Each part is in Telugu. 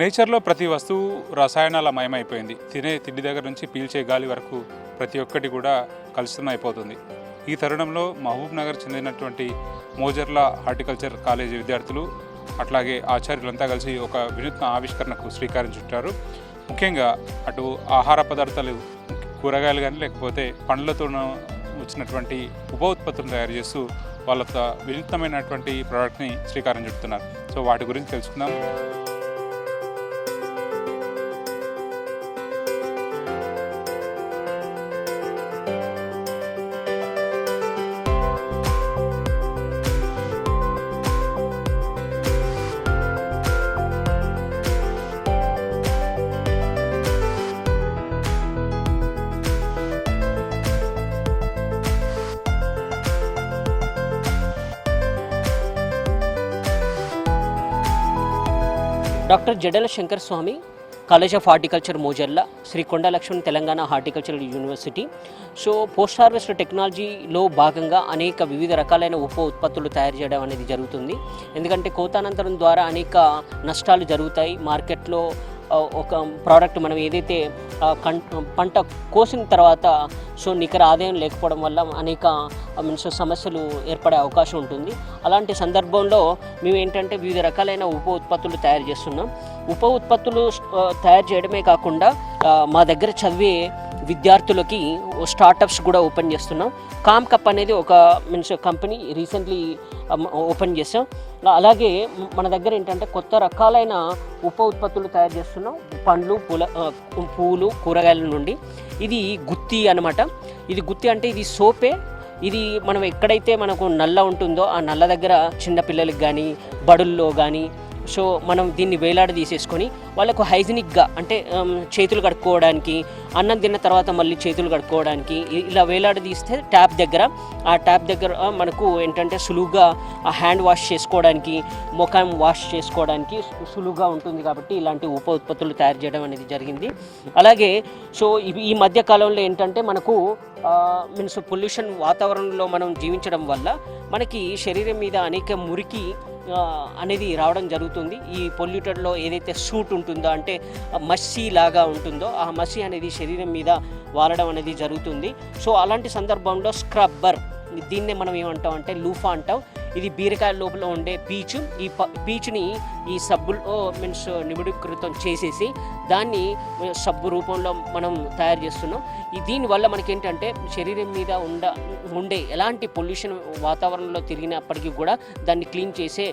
నేచర్లో ప్రతి వస్తువు రసాయనాల మయమైపోయింది. తినే తిండి దగ్గర నుంచి పీల్చే గాలి వరకు ప్రతి ఒక్కటి కూడా కలుషితమైపోతుంది. ఈ తరుణంలో మహబూబ్ నగర్ చెందినటువంటి మోజర్ల హార్టికల్చర్ కాలేజీ విద్యార్థులు అట్లాగే ఆచార్యులంతా కలిసి ఒక వినూత్న ఆవిష్కరణకు శ్రీకారం చుట్టారు. ముఖ్యంగా అటు ఆహార పదార్థాలు, కూరగాయలు కానీ లేకపోతే పండ్లతో వచ్చినటువంటి ఉప ఉత్పత్తులను తయారు చేస్తూ వాళ్ళ వినూత్నమైనటువంటి ప్రోడక్ట్ని శ్రీకారం చుడుతున్నారు. సో వాటి గురించి తెలుసుకుందాం. Doctor Jadala Shankar Swamy, college of horticulture Mojerla, Shri Konda Laxman Telangana horticultural university. So post harvest టెక్నాలజీలో భాగంగా అనేక వివిధ రకాలైన ఉప ఉత్పత్తులు తయారు చేయడం అనేది జరుగుతుంది. ఎందుకంటే కోతానంతరం ద్వారా అనేక నష్టాలు జరుగుతాయి మార్కెట్లో. ఒక ప్రోడక్ట్ మనం ఏదైతే పంట కోసిన తర్వాత నికర ఆదాయం లేకపోవడం వల్ల అనేక సమస్యలు ఏర్పడే అవకాశం ఉంటుంది. అలాంటి సందర్భంలో మేము ఏంటంటే వివిధ రకాలైన ఉప ఉత్పత్తులు తయారు చేస్తున్నాం. ఉప ఉత్పత్తులు తయారు చేయడమే కాకుండా మా దగ్గర చదివే విద్యార్థులకి స్టార్టప్స్ కూడా ఓపెన్ చేస్తున్నాం. కామ్కప్ అనేది ఒక కంపెనీ రీసెంట్లీ ఓపెన్ చేసాం. అలాగే మన దగ్గర ఏంటంటే కొత్త రకాలైన ఉప ఉత్పత్తులు తయారు చేస్తున్నాం, పండ్లు, పూలు, కూరగాయల నుండి. ఇది గుత్తి అనమాట. ఇది గుత్తి అంటే ఇది సోపే. ఇది మనం ఎక్కడైతే మనకు నల్ల ఉంటుందో ఆ నల్ల దగ్గర చిన్నపిల్లలకి కానీ బడుల్లో కానీ మనం దీన్ని వేలాడ తీసేసుకొని వాళ్ళకు హైజీనిక్గా అంటే చేతులు కడుక్కోవడానికి, అన్నం తిన్న తర్వాత మళ్ళీ చేతులు కడుక్కోవడానికి ఇలా వేలాడ తీస్తే ఆ ట్యాప్ దగ్గర మనకు ఏంటంటే సులువుగా హ్యాండ్ వాష్ చేసుకోవడానికి, ముఖం వాష్ చేసుకోవడానికి సులువుగా ఉంటుంది. కాబట్టి ఇలాంటి ఉప ఉత్పత్తులు తయారు చేయడం అనేది జరిగింది. అలాగే ఈ మధ్య కాలంలో ఏంటంటే మనకు పొల్యూషన్ వాతావరణంలో మనం జీవించడం వల్ల మనకి శరీరం మీద అనేక మురికి అనేది రావడం జరుగుతుంది. ఈ పొల్యూటెడ్లో ఏదైతే సూట్ ఉంటుందో అంటే మస్సీ లాగా ఉంటుందో ఆ మస్సీ అనేది శరీరం మీద వాలడం అనేది జరుగుతుంది. అలాంటి సందర్భంలో స్క్రబ్బర్, దీన్నే మనం ఏమంటాం అంటే లూఫా అంటాం. ఇది బీరకాయ లోపల ఉండే పీచు. ఈ పీచుని ఈ సబ్బులో నిమిడీకృతం చేసేసి దాన్ని సబ్బు రూపంలో మనం తయారు చేస్తున్నాం. దీనివల్ల మనకేంటంటే శరీరం మీద ఉండే ఎలాంటి పొల్యూషన్ వాతావరణంలో తిరిగినప్పటికీ కూడా దాన్ని క్లీన్ చేసే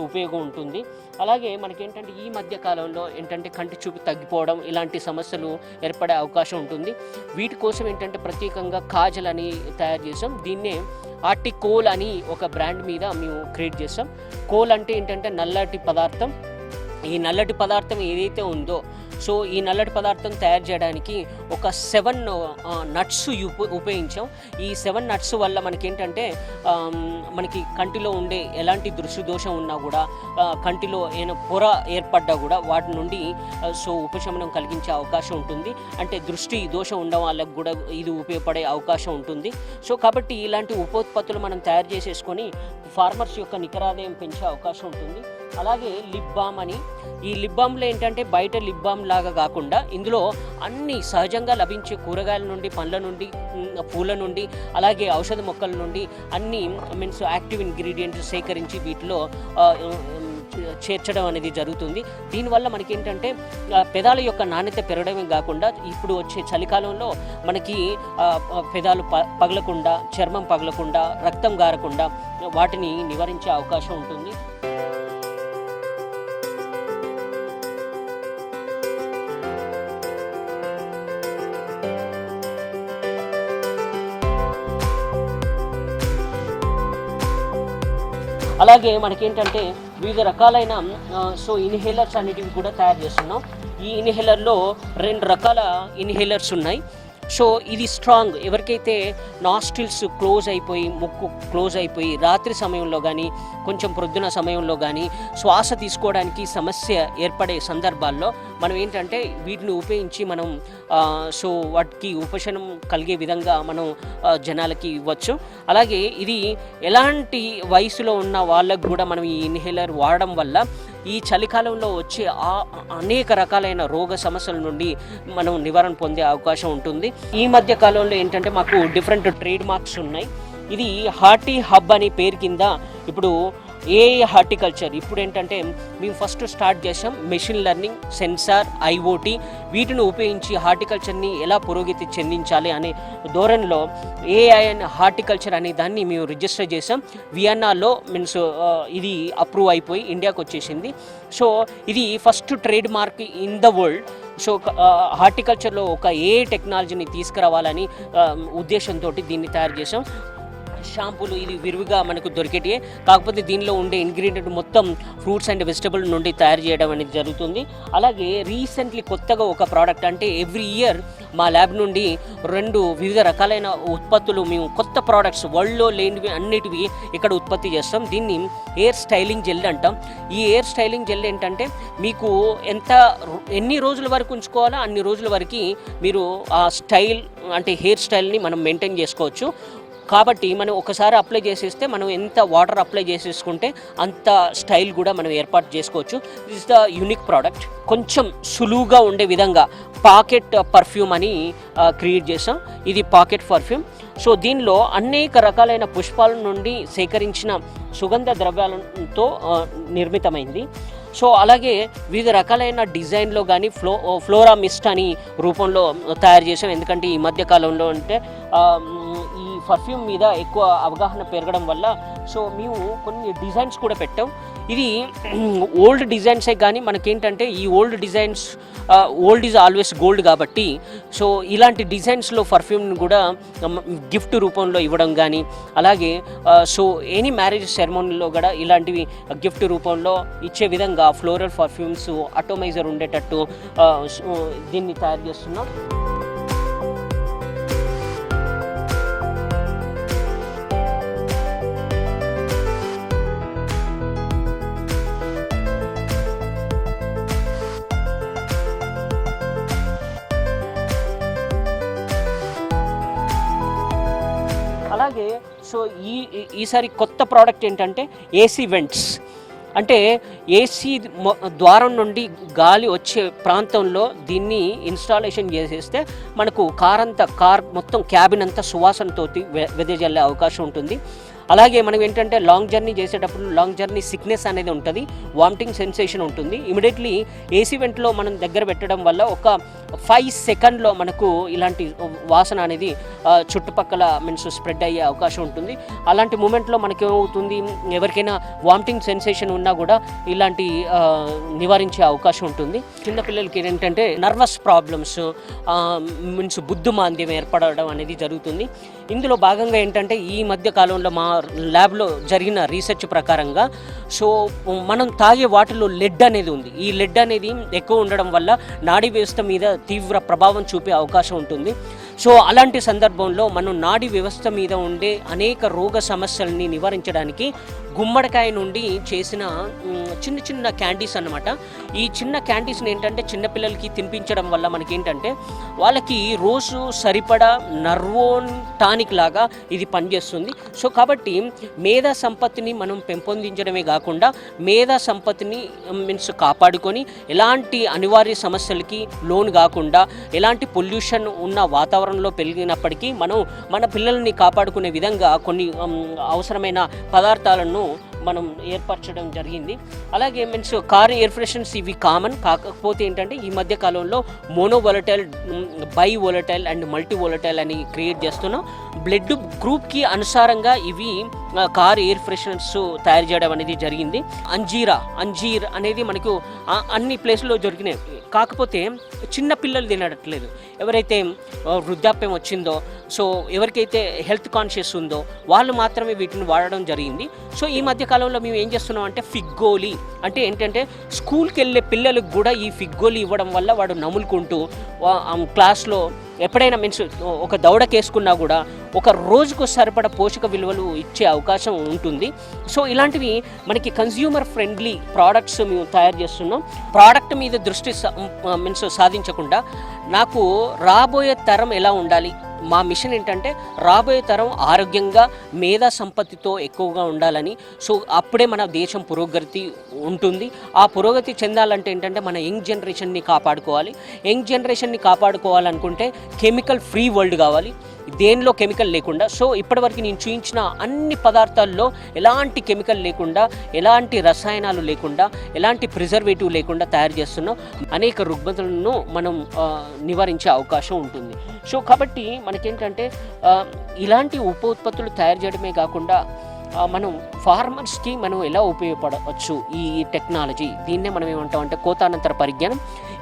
ఉపయోగం ఉంటుంది. అలాగే మనకేంటంటే ఈ మధ్య కాలంలో ఏంటంటే కంటి చూపు తగ్గిపోవడం ఇలాంటి సమస్యలు ఏర్పడే అవకాశం ఉంటుంది. వీటి కోసం ఏంటంటే ప్రత్యేకంగా కాజల్ అని తయారు చేసాం. దీన్నే ఆర్టికోల్ అని ఒక బ్రాండ్ మీద మేము క్రియేట్ చేస్తాం. కోల్ అంటే ఏంటంటే నల్లటి పదార్థం. ఈ నల్లటి పదార్థం ఏదైతే ఉందో ఈ నల్లటి పదార్థం తయారు చేయడానికి ఒక 7 నట్స్ ఉపయోగించాం. ఈ 7 నట్స్ వల్ల మనకేంటంటే మనకి కంటిలో ఉండే ఎలాంటి దృష్టి దోషం ఉన్నా కూడా, కంటిలో ఏమైనా పొర ఏర్పడ్డా కూడా వాటి నుండి ఉపశమనం కలిగించే అవకాశం ఉంటుంది. అంటే దృష్టి దోషం ఉండడం వాళ్ళకు కూడా ఇది ఉపయోగపడే అవకాశం ఉంటుంది. కాబట్టి ఇలాంటి ఉపోత్పత్తులు మనం తయారు చేసేసుకొని ఫార్మర్స్ యొక్క నికరాదాయం పెంచే అవకాశం ఉంటుంది. అలాగే లిప్ బామ్ అని, ఈ లిప్ బామ్లో ఏంటంటే బయట లిప్ బామ్ లాగా కాకుండా ఇందులో అన్ని సహజంగా లభించే కూరగాయల నుండి, పండ్ల నుండి, పూల నుండి, అలాగే ఔషధ మొక్కల నుండి అన్ని యాక్టివ్ ఇంగ్రీడియంట్స్ సేకరించి వీటిలో చేర్చడం అనేది జరుగుతుంది. దీనివల్ల మనకేంటంటే పెదాల యొక్క నాణ్యత పెరగడమే కాకుండా ఇప్పుడు వచ్చే చలికాలంలో మనకి పెదాలు పగలకుండా, చర్మం పగలకుండా, రక్తం గారకుండా వాటిని నివారించే అవకాశం ఉంటుంది. అలాగే మనకేంటంటే వివిధ రకాలైన ఇన్హేలర్స్ అనేటివి కూడా తయారు చేస్తున్నాం. ఈ ఇన్హేలర్లో 2 రకాల ఇన్హేలర్స్ ఉన్నాయి. ఇది స్ట్రాంగ్, ఎవరికైతే నాస్ట్రిల్స్ క్లోజ్ అయిపోయి, ముక్కు క్లోజ్ అయిపోయి రాత్రి సమయంలో కానీ కొంచెం ప్రొద్దున సమయంలో కానీ శ్వాస తీసుకోవడానికి సమస్య ఏర్పడే సందర్భాల్లో మనం ఏంటంటే వీటిని ఉపయోగించి మనం వాటికి ఉపశమనం కలిగే విధంగా మనం జనాలకి ఇవ్వచ్చు. అలాగే ఇది ఎలాంటి వయసులో ఉన్న వాళ్ళకు కూడా మనం ఈ ఇన్హేలర్ వాడడం వల్ల ఈ చలికాలంలో వచ్చే అనేక రకాలైన రోగ సమస్యల నుండి మనం నివారణ పొందే అవకాశం ఉంటుంది. ఈ మధ్య కాలంలో ఏంటంటే మాకు డిఫరెంట్ ట్రేడ్ మార్క్స్ ఉన్నాయి. ఇది హార్టీ హబ్ అనే పేరు కింద ఇప్పుడు హార్టికల్చర్ ఇప్పుడు ఏంటంటే మేము ఫస్ట్ స్టార్ట్ చేసాం మెషిన్ లెర్నింగ్, సెన్సార్, ఐఓటీ వీటిని ఉపయోగించి హార్టికల్చర్ని ఎలా పురోగతి చెందించాలి అనే ధోరణిలో ఏఐ అండ్ హార్టికల్చర్ అనే దాన్ని మేము రిజిస్టర్ చేసాం. వియన్నాలో మీన్స్ ఇది అప్రూవ్ అయిపోయి ఇండియాకి వచ్చేసింది. సో ఇది first trademark in the world. So హార్టికల్చర్లో ఒక టెక్నాలజీని తీసుకురావాలని ఉద్దేశంతో దీన్ని తయారు చేసాం. షాంపూలు ఇది విరివిగా మనకు దొరికేటివే, కాకపోతే దీనిలో ఉండే ఇంగ్రీడియంట్ మొత్తం ఫ్రూట్స్ అండ్ వెజిటబుల్ నుండి తయారు చేయడం అనేది జరుగుతుంది. అలాగే రీసెంట్లీ కొత్తగా ఒక ప్రోడక్ట్ అంటే ఎవ్రీ ఇయర్ మా ల్యాబ్ నుండి 2 వివిధ రకాలైన ఉత్పత్తులు మేము కొత్త ప్రోడక్ట్స్ వరల్డ్లో లేనివి అన్నిటివి ఇక్కడ ఉత్పత్తి చేస్తాం. దీన్ని హెయిర్ స్టైలింగ్ జెల్ అంటాం. ఈ హెయిర్ స్టైలింగ్ జెల్ ఏంటంటే మీకు ఎన్ని రోజుల వరకు ఉంచుకోవాలో అన్ని రోజుల వరకు మీరు ఆ స్టైల్ అంటే హెయిర్ స్టైల్ని మనం మెయింటైన్ చేసుకోవచ్చు. కాబట్టి మనం ఒకసారి అప్లై చేసేస్తే మనం ఎంత వాటర్ అప్లై చేసేసుకుంటే అంత స్టైల్ కూడా మనం ఏర్పాటు చేసుకోవచ్చు. This the unique product. కొంచెం సులువుగా ఉండే విధంగా పాకెట్ పర్ఫ్యూమ్ అని క్రియేట్ చేసాం. ఇది పాకెట్ పర్ఫ్యూమ్. సో దీనిలో అనేక రకాలైన పుష్పాల నుండి సేకరించిన సుగంధ ద్రవ్యాలతో నిర్మితమైంది. సో అలాగే వివిధ రకాలైన డిజైన్లో కానీ ఫ్లోరా మిస్ట్ అని రూపంలో తయారు చేసాం. ఎందుకంటే ఈ మధ్య కాలంలో అంటే ఈ పర్ఫ్యూమ్ మీద ఎక్కువ అవగాహన పెరగడం వల్ల సో మేము కొన్ని డిజైన్స్ కూడా పెట్టాం. ఇది ఓల్డ్ డిజైన్సే కానీ మనకేంటంటే ఈ old designs old is always gold కాబట్టి సో ఇలాంటి డిజైన్స్లో పర్ఫ్యూమ్ని కూడా గిఫ్ట్ రూపంలో ఇవ్వడం కానీ అలాగే సో ఎనీ మ్యారేజ్ సెరమోనీలో కూడా ఇలాంటివి గిఫ్ట్ రూపంలో ఇచ్చే విధంగా ఫ్లోరల్ పర్ఫ్యూమ్స్ అటోమైజర్ ఉండేటట్టు దీన్ని తయారు చేస్తున్నాం. అలాగే సో ఈసారి కొత్త ప్రోడక్ట్ ఏంటంటే ఏసీ వెంట్స్. అంటే ఏసీ ద్వారం నుండి గాలి వచ్చే ప్రాంతంలో దీన్ని ఇన్స్టాలేషన్ చేసేస్తే మనకు కార్ మొత్తం క్యాబిన్ అంతా సువాసనతో వెదజల్లే అవకాశం ఉంటుంది. అలాగే మనం ఏంటంటే లాంగ్ జర్నీ చేసేటప్పుడు లాంగ్ జర్నీ సిక్నెస్ అనేది ఉంటుంది, వామిటింగ్ సెన్సేషన్ ఉంటుంది. ఇమీడియట్లీ ఏసీ వెంట్లో మనం దగ్గర పెట్టడం వల్ల ఒక 5 సెకండ్లో మనకు ఇలాంటి వాసన అనేది చుట్టుపక్కల మీన్స్ స్ప్రెడ్ అయ్యే అవకాశం ఉంటుంది. అలాంటి మూమెంట్లో మనకి ఏమవుతుంది, ఎవరికైనా వామిటింగ్ సెన్సేషన్ ఉన్నా కూడా ఇలాంటి నివారించే అవకాశం ఉంటుంది. చిన్నపిల్లలకి ఏంటంటే నర్వస్ ప్రాబ్లమ్స్ మీన్స్ బుద్ధిమాంద్యం ఏర్పడడం అనేది జరుగుతుంది. ఇందులో భాగంగా ఏంటంటే ఈ మధ్య కాలంలో మా ల్యాబ్లో జరిగిన రీసెర్చ్ ప్రకారంగా సో మనం తాగే వాటిలో లెడ్ అనేది ఉంది. ఈ లెడ్ అనేది ఎక్కువ ఉండడం వల్ల నాడీ వ్యవస్థ మీద తీవ్ర ప్రభావం చూపే అవకాశం ఉంటుంది. సో అలాంటి సందర్భంలో మనం నాడీ వ్యవస్థ మీద ఉండే అనేక రోగ సమస్యల్ని నివారించడానికి గుమ్మడికాయ నుండి చేసిన చిన్న చిన్న క్యాండీస్ అన్నమాట. ఈ చిన్న క్యాండీస్ని ఏంటంటే చిన్నపిల్లలకి తినిపించడం వల్ల మనకేంటంటే వాళ్ళకి రోజు సరిపడా నర్వోన్ టానిక్ లాగా ఇది పనిచేస్తుంది. సో కాబట్టి మేధా సంపత్తిని మనం పెంపొందించడమే కాకుండా మేధా సంపత్తిని మీన్స్ కాపాడుకొని ఎలాంటి అనివార్య సమస్యలకి లోను కాకుండా ఎలాంటి పొల్యూషన్ ఉన్న వాతావరణంలో పెరిగినప్పటికీ మనం మన పిల్లల్ని కాపాడుకునే విధంగా కొన్ని అవసరమైన పదార్థాలను మనం ఏర్పరచడం జరిగింది. అలాగే మీన్స్ కార్ ఎయిర్ ఫ్రెషన్స్ ఇవి కామన్, కాకపోతే ఏంటంటే ఈ మధ్య కాలంలో మోనోవోలటైల్, బైవోలటైల్ అండ్ మల్టీవోలటైల్ అని క్రియేట్ చేస్తున్నాం. బ్లడ్ గ్రూప్కి అనుసారంగా ఇవి కార్ ఎయిర్ ఫ్రెషనర్స్ తయారు చేయడం అనేది జరిగింది. అంజీర్ అనేది మనకు అన్ని ప్లేస్లో దొరికినాయి, కాకపోతే చిన్న పిల్లలు తినట్లేదు. ఎవరైతే వృద్ధాప్యం వచ్చిందో సో ఎవరికైతే హెల్త్ కాన్షియస్ ఉందో వాళ్ళు మాత్రమే వీటిని వాడడం జరిగింది. సో ఈ మధ్య కాలంలో మేము ఏం చేస్తున్నాం అంటే ఫిగ్గోలీ అంటే ఏంటంటే స్కూల్కి వెళ్ళే పిల్లలకు కూడా ఈ ఫిగ్గోలీ ఇవ్వడం వల్ల వాడు నములుకుంటూ క్లాస్లో ఎప్పుడైనా మీన్స్ ఒక దౌడకేసుకున్నా కూడా ఒక రోజుకు సరిపడ పోషక విలువలు ఇచ్చే అవకాశం ఉంటుంది. సో ఇలాంటివి మనకి కన్జ్యూమర్ ఫ్రెండ్లీ ప్రోడక్ట్స్ మేము తయారు చేస్తున్నాం. ప్రోడక్ట్ మీద దృష్టి మీన్స్ సాధించకుండా నాకు రాబోయే తరం ఎలా ఉండాలి, మా మిషన్ ఏంటంటే రాబోయే తరం ఆరోగ్యంగా మేధా సంపత్తితో ఎక్కువగా ఉండాలని. సో అప్పుడే మన దేశం పురోగతి ఉంటుంది. ఆ పురోగతి చెందాలంటే ఏంటంటే మన యంగ్ జనరేషన్ని కాపాడుకోవాలి. యంగ్ జనరేషన్ని కాపాడుకోవాలనుకుంటే కెమికల్ ఫ్రీ వరల్డ్ కావాలి, దేనిలో కెమికల్ లేకుండా. సో ఇప్పటివరకు నేను చూపించిన అన్ని పదార్థాల్లో ఎలాంటి కెమికల్ లేకుండా, ఎలాంటి రసాయనాలు లేకుండా, ఎలాంటి ప్రిజర్వేటివ్ లేకుండా తయారు చేస్తున్నాం. అనేక రుగ్మతలను మనం నివారించే అవకాశం ఉంటుంది. సో కాబట్టి మనకేంటంటే ఇలాంటి ఉప ఉత్పత్తులు తయారు చేయడమే కాకుండా మనం ఫార్మర్స్కి మనం ఎలా ఉపయోగపడవచ్చు ఈ టెక్నాలజీ, దీన్నే మనం ఏమంటాం అంటే కోతానంతర పరిజ్ఞానం.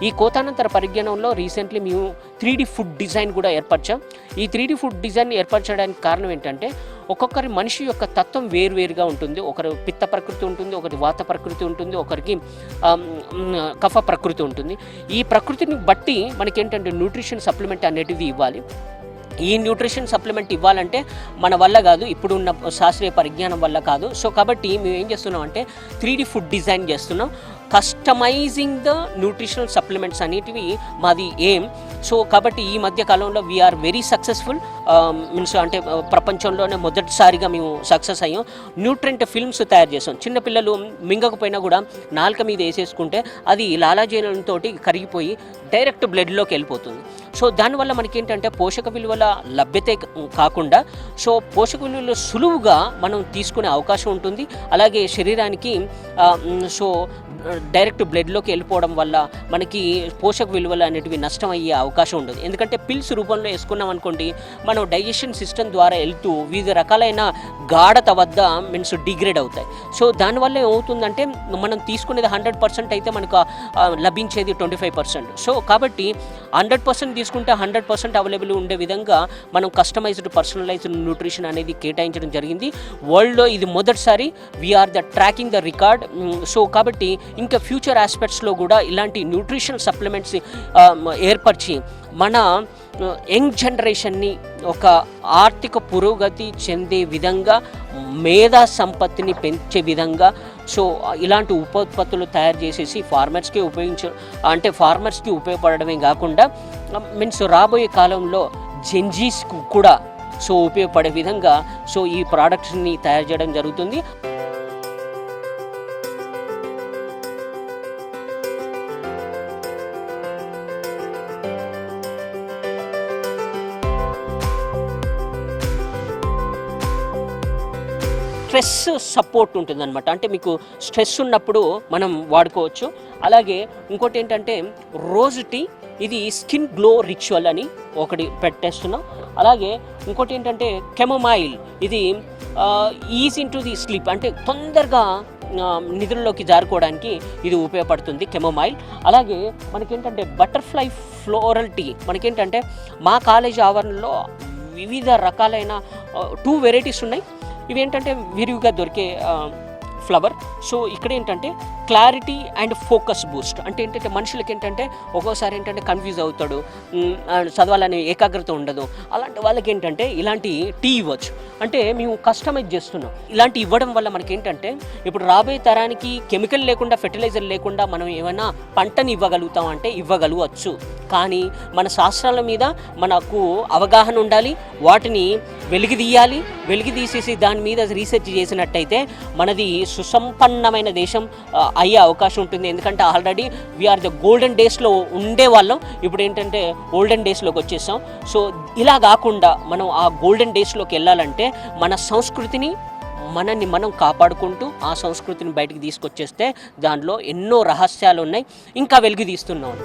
ఈ కోతానంతర పరిజ్ఞానంలో రీసెంట్లీ మేము 3D ఫుడ్ డిజైన్ కూడా ఏర్పరిచాం. ఈ 3D ఫుడ్ డిజైన్ ఏర్పరచడానికి కారణం ఏంటంటే ఒక్కొక్కరి మనిషి యొక్క తత్వం వేరువేరుగా ఉంటుంది. ఒకరు పిత్త ప్రకృతి ఉంటుంది, ఒకరి వాత ప్రకృతి ఉంటుంది, ఒకరికి కఫ ప్రకృతి ఉంటుంది. ఈ ప్రకృతిని బట్టి మనకేంటంటే న్యూట్రిషన్ సప్లిమెంట్ అనేటివి ఇవ్వాలి. ఈ న్యూట్రిషన్ సప్లిమెంట్ ఇవ్వాలంటే మన వల్ల కాదు, ఇప్పుడున్న శాస్త్రీయ పరిజ్ఞానం వల్ల కాదు. సో కాబట్టి మేము ఏం చేస్తున్నాం అంటే 3D ఫుడ్ డిజైన్ చేస్తున్నాం. కస్టమైజింగ్ ద న్యూట్రిషనల్ సప్లిమెంట్స్ అనేటివి మాది ఏం. సో కాబట్టి ఈ మధ్య కాలంలో వీఆర్ వెరీ సక్సెస్ఫుల్. మీన్స్ అంటే ప్రపంచంలోనే మొదటిసారిగా మేము సక్సెస్ అయ్యాం. న్యూట్రెంట్ ఫిల్మ్స్ తయారు చేసాం. చిన్నపిల్లలు మింగకపోయినా కూడా నాలుక మీద వేసేసుకుంటే అది లాలాజలంతో కరిగిపోయి డైరెక్ట్ బ్లడ్లోకి వెళ్ళిపోతుంది. సో దానివల్ల మనకేంటంటే పోషక విలువల లభ్యతే కాకుండా సో పోషక విలువలు సులువుగా మనం తీసుకునే అవకాశం ఉంటుంది. అలాగే శరీరానికి సో డైరెక్ట్ బ్లడ్లోకి వెళ్ళిపోవడం వల్ల మనకి పోషక విలువలు అనేటివి నష్టం అయ్యే అవకాశం ఉండదు. ఎందుకంటే పిల్స్ రూపంలో వేసుకున్నాం అనుకోండి, మనం డైజెషన్ సిస్టమ్ ద్వారా వెళ్తూ వివిధ రకాలైన గాఢత వద్ద మీన్స్ డిగ్రేడ్ అవుతాయి. సో దానివల్ల ఏమవుతుందంటే మనం తీసుకునేది 100% అయితే మనకు లభించేది 25%. సో కాబట్టి 100% తీసుకుంటే 100% అవైలబుల్ ఉండే విధంగా మనం కస్టమైజ్డ్ పర్సనలైజ్డ్ న్యూట్రిషన్ అనేది కేటాయించడం జరిగింది. వరల్డ్లో ఇది మొదటిసారి. We're the tracking the record. So కాబట్టి ఇంకా ఫ్యూచర్ ఆస్పెక్ట్స్లో కూడా ఇలాంటి న్యూట్రిషనల్ సప్లిమెంట్స్ ఏర్పరిచి మన యంగ్ జనరేషన్ని ఒక ఆర్థిక పురోగతి చెందే విధంగా, మేధా సంపత్తిని పెంచే విధంగా సో ఇలాంటి ఉత్పత్తులు తయారు చేసేసి ఫార్మర్స్కి ఉపయోగపడమే కాకుండా మీన్స్ రాబోయే కాలంలో జెన్జీస్కు కూడా సో ఉపయోగపడే విధంగా సో ఈ ప్రోడక్ట్స్ని తయారు చేయడం జరుగుతుంది. స్ట్రెస్ సపోర్ట్ ఉంటుందన్నమాట. అంటే మీకు స్ట్రెస్ ఉన్నప్పుడు మనం వాడుకోవచ్చు. అలాగే ఇంకోటి ఏంటంటే రోజ్ టీ, ఇది స్కిన్ గ్లో రిచువల్ అని ఒకటి పెట్టేస్తున్నాం. అలాగే ఇంకోటి ఏంటంటే కెమమైల్, ఇది is in to the sleep, అంటే తొందరగా నిద్రలోకి జారుకోవడానికి ఇది ఉపయోగపడుతుంది కెమమైల్. అలాగే మనకేంటంటే బటర్ఫ్లై ఫ్లోరల్ టీ, మనకేంటంటే మా కాలేజీ ఆవరణలో వివిధ రకాలైన 2 వెరైటీస్ ఉన్నాయి. ఇవి ఏంటంటే విరివిగా దొరికే ఫ్లవర్. సో ఇక్కడ ఏంటంటే క్లారిటీ అండ్ ఫోకస్ బూస్ట్, అంటే ఏంటంటే మనుషులకి ఏంటంటే ఒక్కోసారి ఏంటంటే కన్ఫ్యూజ్ అవుతాడు, చదవాలనే ఏకాగ్రత ఉండదు. అలాంటి వాళ్ళకి ఏంటంటే ఇలాంటి టీ ఇవ్వచ్చు. అంటే మేము కస్టమైజ్ చేస్తున్నాం. ఇలాంటి ఇవ్వడం వల్ల మనకి ఏంటంటే ఇప్పుడు రాబోయే తరానికి కెమికల్ లేకుండా, ఫెర్టిలైజర్ లేకుండా మనం ఏమైనా పంటని ఇవ్వగలుగుతాం అంటే ఇవ్వగలవచ్చు. కానీ మన శాస్త్రాల మీద మనకు అవగాహన ఉండాలి, వాటిని వెలికితీయాలి. వెలికితీసేసి దాని మీద రీసెర్చ్ చేసినట్టయితే మనది సుసంపన్నమైన దేశం అయ్యే అవకాశం ఉంటుంది. ఎందుకంటే ఆల్రెడీ వీఆర్ ద గోల్డెన్ డేస్లో ఉండేవాళ్ళం, ఇప్పుడు ఏంటంటే ఓల్డెన్ డేస్లోకి వచ్చేసాం. సో ఇలా కాకుండా మనం ఆ గోల్డెన్ డేస్లోకి వెళ్ళాలంటే మన సంస్కృతిని మనల్ని మనం కాపాడుకుంటూ ఆ సంస్కృతిని బయటికి తీసుకొచ్చేస్తే దానిలో ఎన్నో రహస్యాలు ఉన్నాయి, ఇంకా వెలుగు తీస్తున్నాం.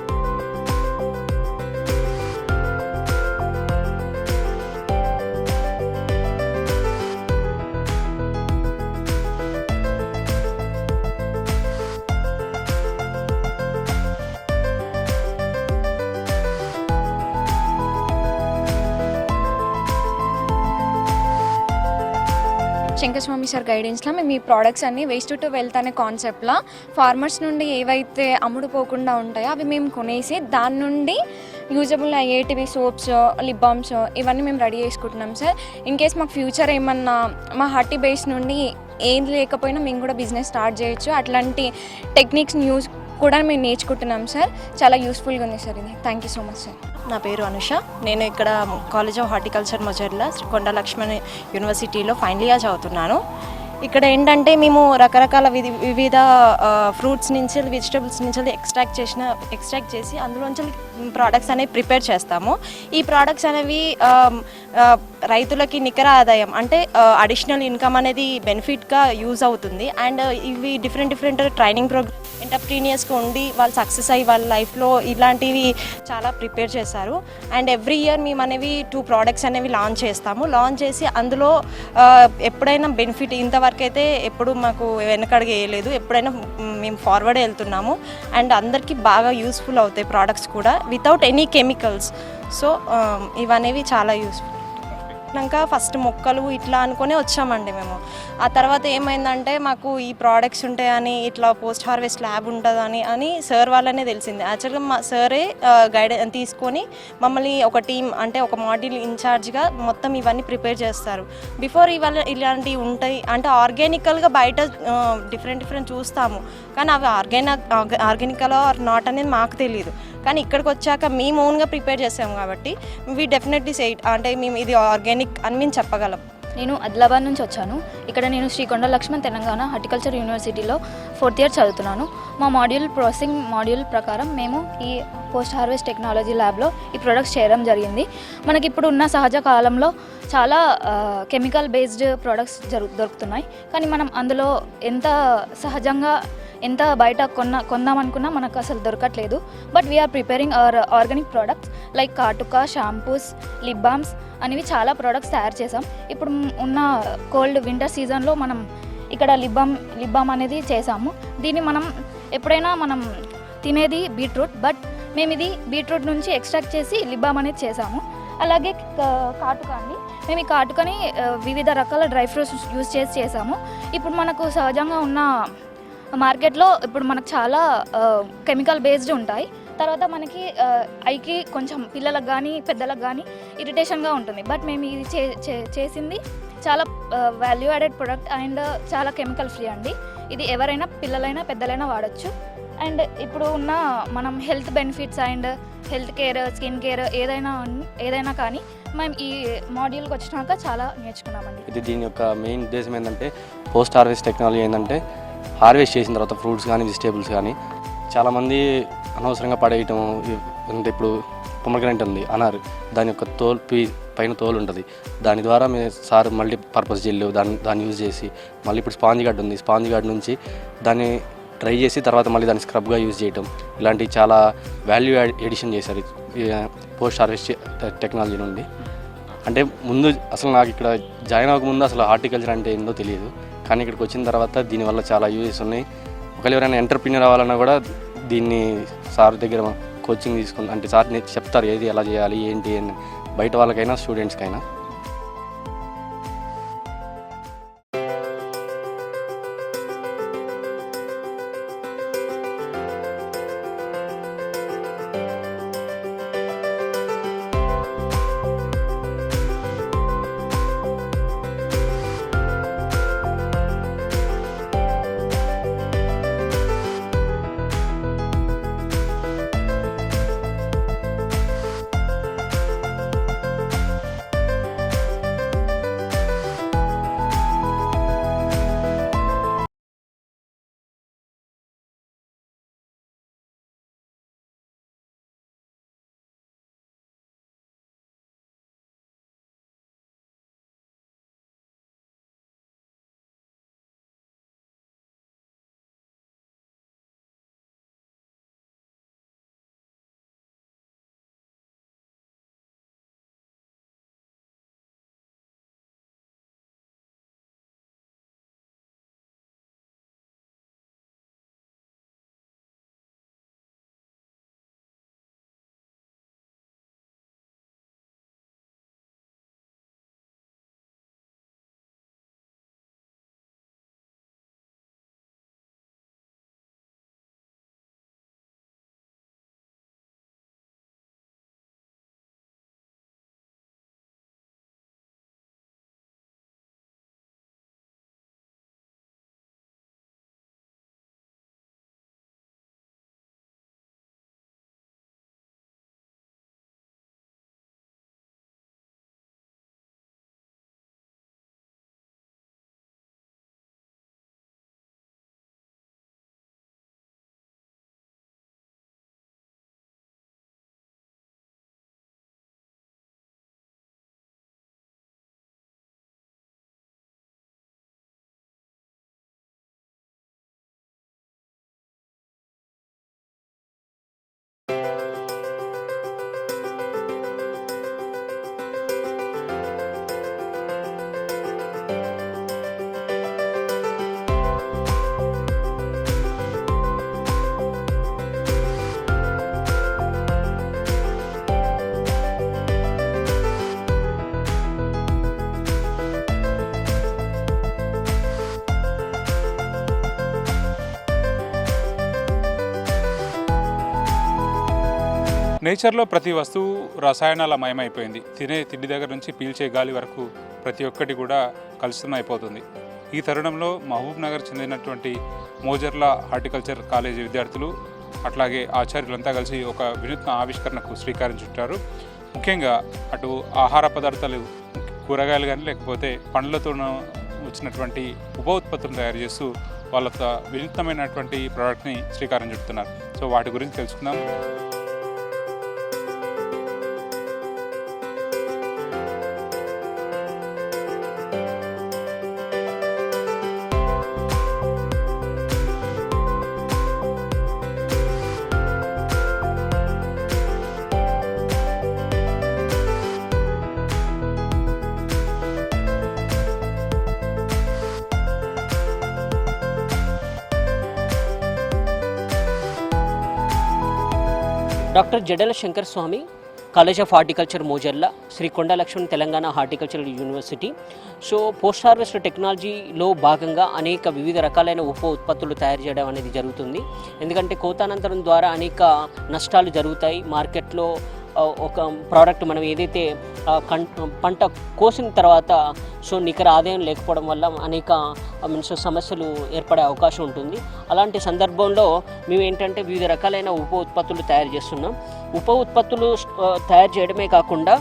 శంకరస్వామి సార్ గైడెన్స్లో మేము ఈ ప్రోడక్ట్స్ అన్ని వేస్ట్ టు వెల్త్ అనే కాన్సెప్ట్లో ఫార్మర్స్ నుండి ఏవైతే అమ్ముడుపోకుండా ఉంటాయో అవి మేము కొనేసి దాని నుండి యూజబుల్ అయ్యేటివి సోప్స్, లిప్ బామ్స్ ఇవన్నీ మేము రెడీ చేసుకుంటున్నాం సార్. ఇన్ కేస్ మాకు ఫ్యూచర్ ఏమన్నా మా హార్టీ బేస్ నుండి ఏం లేకపోయినా మేము కూడా బిజినెస్ స్టార్ట్ చేయొచ్చు. అట్లాంటి టెక్నిక్స్ యూజ్ కూడా మేము నేర్చుకుంటున్నాం సార్. చాలా యూస్ఫుల్గా ఉంది సార్ ఇది. Thank you so much sir. నా పేరు అనుష. నేను ఇక్కడ college of horticulture Mojerla Srikonda Laxman యూనివర్సిటీలో ఫైనల్ ఇయర్ చదువుతున్నాను. ఇక్కడ ఏంటంటే మేము రకరకాల వివిధ ఫ్రూట్స్ నుంచి వెజిటబుల్స్ నుంచి ఎక్స్ట్రాక్ట్ చేసి అందులోంచి ప్రోడక్ట్స్ అనేవి ప్రిపేర్ చేస్తాము. ఈ ప్రోడక్ట్స్ అనేవి రైతులకి నికర ఆదాయం అంటే అడిషనల్ ఇన్కమ్ అనేది బెనిఫిట్గా యూజ్ అవుతుంది. అండ్ ఇవి డిఫరెంట్ ట్రైనింగ్ ప్రోగ్రామ్ ఎంటర్ప్రీనియర్స్కి ఉండి వాళ్ళు సక్సెస్ అయ్యి వాళ్ళ లైఫ్లో ఇలాంటివి చాలా ప్రిపేర్ చేశారు. అండ్ ఎవ్రీ ఇయర్ మేము అనేవి 2 ప్రోడక్ట్స్ అనేవి లాంచ్ చేస్తాము. లాంచ్ చేసి అందులో ఎప్పుడైనా బెనిఫిట్ ఇంతవరకు అయితే ఎప్పుడు మాకు వెనకడుగు వేయలేదు. ఎప్పుడైనా మేము ఫార్వర్డ్ వెళ్తున్నాము. అండ్ అందరికీ బాగా యూస్ఫుల్ అవుతాయి ప్రోడక్ట్స్ కూడా వితౌట్ ఎనీ కెమికల్స్. సో ఇవనేవి చాలా యూస్ఫుల్. ఇంకా ఫస్ట్ మొక్కలు ఇట్లా అనుకునే వచ్చామండి మేము. ఆ తర్వాత ఏమైందంటే మాకు ఈ ప్రోడక్ట్స్ ఉంటాయని ఇట్లా పోస్ట్ హార్వెస్ట్ ల్యాబ్ ఉంటుందని సార్ వాళ్ళనే తెలిసింది. యాక్చువల్గా మా సరే గైడెన్స్ తీసుకొని మమ్మల్ని ఒక టీం అంటే ఒక మాడ్యూల్ ఇన్ఛార్జ్గా మొత్తం ఇవన్నీ ప్రిపేర్ చేస్తారు. బిఫోర్ ఇలాంటివి ఉంటాయి అంటే ఆర్గానికల్గా బయట డిఫరెంట్ చూస్తాము, కానీ అవి ఆర్గానికల్ ఆర్ నాట్ అనేది మాకు తెలియదు. కానీ ఇక్కడికి వచ్చాక మేము ఓన్గా ప్రిపేర్ చేసాము కాబట్టి వీ డెఫినెట్లీ సే అంటే మేము ఇది ఆర్గానిక్ అని మేము చెప్పగలం. నేను ఆదిలాబాద్ నుంచి వచ్చాను. ఇక్కడ నేను శ్రీకొండ లక్ష్మణ్ తెలంగాణ హార్టికల్చర్ యూనివర్సిటీలో 4th ఇయర్ చదువుతున్నాను. మా ప్రాసెసింగ్ మాడ్యూల్ ప్రకారం మేము ఈ పోస్ట్ హార్వెస్ట్ టెక్నాలజీ ల్యాబ్లో ఈ ప్రొడక్ట్స్ చేయడం జరిగింది. మనకి ఇప్పుడు ఉన్న సహజ కాలంలో చాలా కెమికల్ బేస్డ్ ప్రొడక్ట్స్ దొరుకుతున్నాయి. కానీ మనం అందులో ఎంత సహజంగా ఎంత బయట కొందామనుకున్నా మనకు అసలు దొరకట్లేదు. But we're preparing our organic products like కాటుక, షాంపూస్, లిప్ బామ్స్ అనేవి చాలా ప్రోడక్ట్స్ తయారు చేసాం. ఇప్పుడు ఉన్న కోల్డ్ వింటర్ సీజన్లో మనం ఇక్కడ లిప్ బామ్ అనేది చేసాము. దీన్ని మనం ఎప్పుడైనా మనం తినేది బీట్రూట్, బట్ మేము ఇది బీట్రూట్ నుంచి ఎక్స్ట్రాక్ట్ చేసి లిప్ బామ్ అనేది చేసాము. అలాగే కాటుక అండి, మేము ఈ కాటుకని వివిధ రకాల డ్రై ఫ్రూట్స్ యూజ్ చేసి చేసాము. ఇప్పుడు మనకు సహజంగా ఉన్న మార్కెట్లో ఇప్పుడు మనకు చాలా కెమికల్ బేస్డ్ ఉంటాయి. తర్వాత మనకి ఐకి కొంచెం పిల్లలకు కానీ పెద్దలకు కానీ ఇరిటేషన్గా ఉంటుంది. బట్ మేము ఇది చేసింది చాలా వాల్యూ యాడెడ్ ప్రొడక్ట్ అండ్ చాలా కెమికల్ ఫ్రీ అండి. ఇది ఎవరైనా పిల్లలైనా పెద్దలైనా వాడచ్చు. అండ్ ఇప్పుడు ఉన్న మనం health benefits and health care, skin care ఏదైనా కానీ మేము ఈ మాడ్యూల్కి వచ్చినాక చాలా నేర్చుకున్నామండి. ఇది దీని యొక్క మెయిన్ ఉద్దేశం ఏంటంటే పోస్ట్ హార్వెస్ట్ టెక్నాలజీ ఏంటంటే హార్వెస్ట్ చేసిన తర్వాత ఫ్రూట్స్ కానీ వెజిటేబుల్స్ కానీ చాలామంది అనవసరంగా పడేయటం. అంటే ఇప్పుడు పొమగ్రనేట్ ఉంది అనారు, దాని యొక్క పైన తోలు ఉంటుంది. దాని ద్వారా సార్ మల్టీ పర్పస్ జెల్ దాన్ని యూజ్ చేసి మళ్ళీ ఇప్పుడు స్పాంజ్ గార్డ్ ఉంది, స్పాంజ్ గార్డ్ నుంచి దాన్ని డ్రై చేసి తర్వాత మళ్ళీ దాన్ని స్క్రబ్గా యూజ్ చేయటం, ఇలాంటి చాలా వాల్యూ ఎడిషన్ చేశారు పోస్ట్ హార్వెస్ట్ టెక్నాలజీ నుండి. అంటే ముందు అసలు నాకు ఇక్కడ జాయిన్ అవ్వకముందు అసలు హార్టికల్చర్ అంటే ఏందో తెలియదు, కానీ ఇక్కడికి వచ్చిన తర్వాత దీనివల్ల చాలా యూజెస్ ఉన్నాయి. ఒకవేళ ఎవరైనా ఎంటర్ప్రీనర్ అవ్వాలన్నా కూడా దీన్ని సార్ దగ్గర కోచింగ్ తీసుకుని అంటే సార్ చెప్తారు ఏది ఎలా చేయాలి ఏంటి అని, బయట వాళ్ళకైనా స్టూడెంట్స్కైనా. నేచర్లో ప్రతి వస్తువు రసాయనాల మయమైపోయింది. తినే తిండి దగ్గర నుంచి పీల్చే గాలి వరకు ప్రతి ఒక్కటి కూడా కలుషితం అయిపోతుంది. ఈ తరుణంలో మహబూబ్ నగర్ చెందినటువంటి మోజర్ల హార్టికల్చర్ కాలేజీ విద్యార్థులు అట్లాగే ఆచార్యులంతా కలిసి ఒక వినూత్న ఆవిష్కరణకు శ్రీకారం చుట్టారు. ముఖ్యంగా అటు ఆహార పదార్థాలు, కూరగాయలు కానీ లేకపోతే పండ్లతో వచ్చినటువంటి ఉప ఉత్పత్తులను తయారు చేస్తూ వాళ్ళ వినూత్నమైనటువంటి ప్రోడక్ట్ని శ్రీకారం చుడుతున్నారు. సో వాటి గురించి తెలుసుకుందాం. Doctor Jadala Shankar Swamy, college of horticulture Mojerla, Shri Konda Laxman Telangana horticultural university. So post harvest టెక్నాలజీలో భాగంగా అనేక వివిధ రకాలైన ఉప ఉత్పత్తులు తయారు చేయడం అనేది జరుగుతుంది. ఎందుకంటే కోతానంతరం ద్వారా అనేక నష్టాలు జరుగుతాయి మార్కెట్లో. ఒక ప్రోడక్ట్ మనం ఏదైతే పంట కోసిన తర్వాత సో నికర ఆదాయం లేకపోవడం వల్ల అనేక సమస్యలు ఏర్పడే అవకాశం ఉంటుంది. అలాంటి సందర్భంలో మేము ఏంటంటే వివిధ రకాలైన ఉప ఉత్పత్తులు తయారు చేస్తున్నాం. ఉప ఉత్పత్తులు తయారు చేయడమే కాకుండా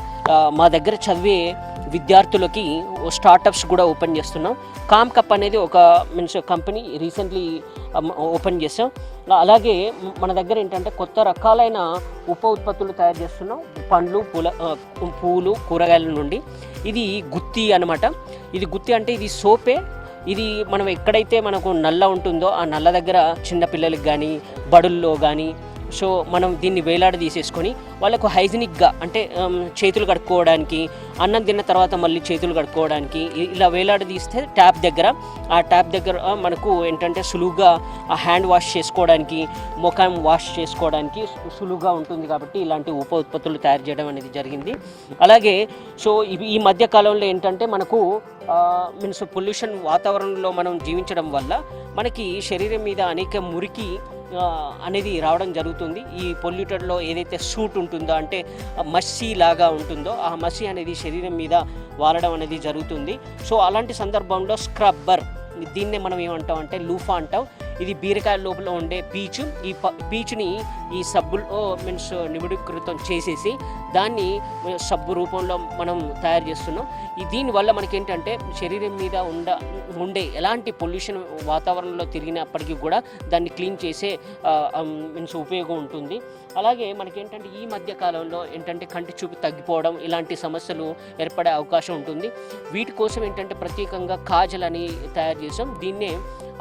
మా దగ్గర చదివే విద్యార్థులకి స్టార్టప్స్ కూడా ఓపెన్ చేస్తున్నాం. కామ్కప్ అనేది ఒక కంపెనీ రీసెంట్లీ ఓపెన్ చేస్తాం. అలాగే మన దగ్గర ఏంటంటే కొత్త రకాలైన ఉప ఉత్పత్తులు తయారు చేస్తున్నాం, పండ్లు, పూలు, కూరగాయల నుండి. ఇది గుత్తి అనమాట. ఇది గుత్తి అంటే ఇది సోపే. ఇది మనం ఎక్కడైతే మనకు నల్ల ఉంటుందో ఆ నల్ల దగ్గర చిన్నపిల్లలకి కానీ బడుల్లో కానీ సో మనం దీన్ని వేలాడ తీసేసుకొని వాళ్ళకు హైజీనిక్గా అంటే చేతులు కడుక్కోవడానికి, అన్నం తిన్న తర్వాత మళ్ళీ చేతులు కడుక్కోవడానికి ఇలా వేలాడ తీస్తే ట్యాప్ దగ్గర మనకు ఏంటంటే సులువుగా హ్యాండ్ వాష్ చేసుకోవడానికి, ముఖం వాష్ చేసుకోవడానికి సులువుగా ఉంటుంది. కాబట్టి ఇలాంటి ఉప ఉత్పత్తులు తయారు చేయడం అనేది జరిగింది. అలాగే సో ఈ మధ్య కాలంలో ఏంటంటే మనకు పొల్యూషన్ వాతావరణంలో మనం జీవించడం వల్ల మనకి శరీరం మీద అనేక మురికి అనేది రావడం జరుగుతుంది. ఈ పొల్యూటెడ్లో ఏదైతే సూట్ ఉంటుందో అంటే మస్సీ లాగా ఉంటుందో ఆ మస్సీ అనేది శరీరం మీద వాలడం అనేది జరుగుతుంది. సో అలాంటి సందర్భంలో స్క్రబ్బర్, దీన్నే మనం ఏమంటాం అంటే లూఫా అంటాం. ఇది బీరకాయ లోపల ఉండే పీచు. ఈ పీచుని ఈ సబ్బులో నిమిడీకృతం చేసేసి దాన్ని సబ్బు రూపంలో మనం తయారు చేస్తున్నాం. దీనివల్ల మనకేంటంటే శరీరం మీద ఉండే ఎలాంటి పొల్యూషన్ వాతావరణంలో తిరిగినప్పటికీ కూడా దాన్ని క్లీన్ చేసే ఉపయోగం ఉంటుంది. అలాగే మనకేంటంటే ఈ మధ్య కాలంలో ఏంటంటే కంటి చూపు తగ్గిపోవడం ఇలాంటి సమస్యలు ఏర్పడే అవకాశం ఉంటుంది. వీటి కోసం ఏంటంటే ప్రత్యేకంగా కాజల్ అని తయారు చేసాం. దీన్నే